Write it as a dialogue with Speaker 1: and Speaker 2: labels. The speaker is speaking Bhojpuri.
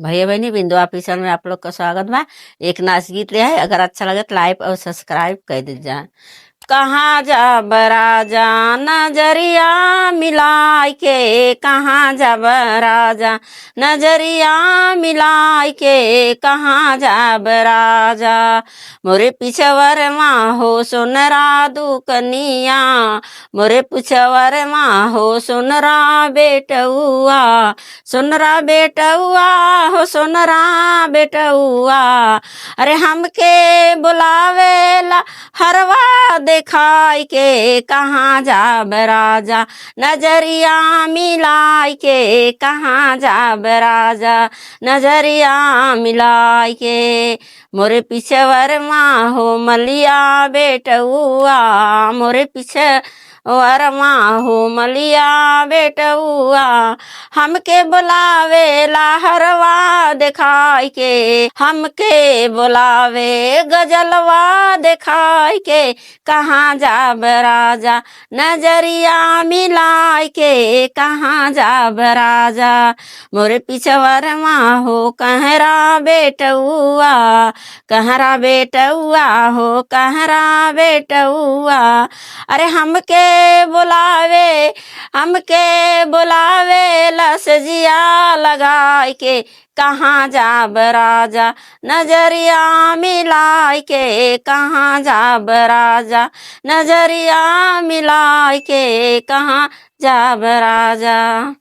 Speaker 1: भैया बहनी बिंदु ऑफिसर में आप लोग का स्वागत बा। एक नाच गीत ले है, अगर अच्छा लगे तो लाइक और सब्सक्राइब कर दीजिए। कहाँ जा राजा नजरिया मिलाई के, कहाँ जा राजा नजरिया मिलाई के, कहाँ जा राजा मोरे पिछवर माँ हो सोनरा दुकनिया, मोरे पिछवर माँ हो सोनरा बेटुआ, सोनरा बेटुआ हो सोनरा बेटुआ। अरे हमके बुलावेला हरवा दिखाई के, कहाँ जाब राजा नजरिया मिलाई के, कहाँ जाब राजा नजरिया मिलाई के। मोरे पिछवर माँ हो मलिया बेटुआ, मोरे पीछे वर माँ हो मलिया बेटुआ। हमके बुलावे हरवा दिखाई के, हमके बुलावे गजलवा दिखाई के, कहाँ जाब राजा नजरिया मिलाई के, कहाँ जाब राजा मोरे पिछवर माँ हो कहरा बेटुआ, कहरा बेटुआ हो कहरा बेटुआ। अरे हमके बुलावे लसजिया लगाई के, कहाँ जाब राजा नजरिया मिलाई के, कहाँ जाब राजा नजरिया मिलाई के, कहाँ जाब राजा।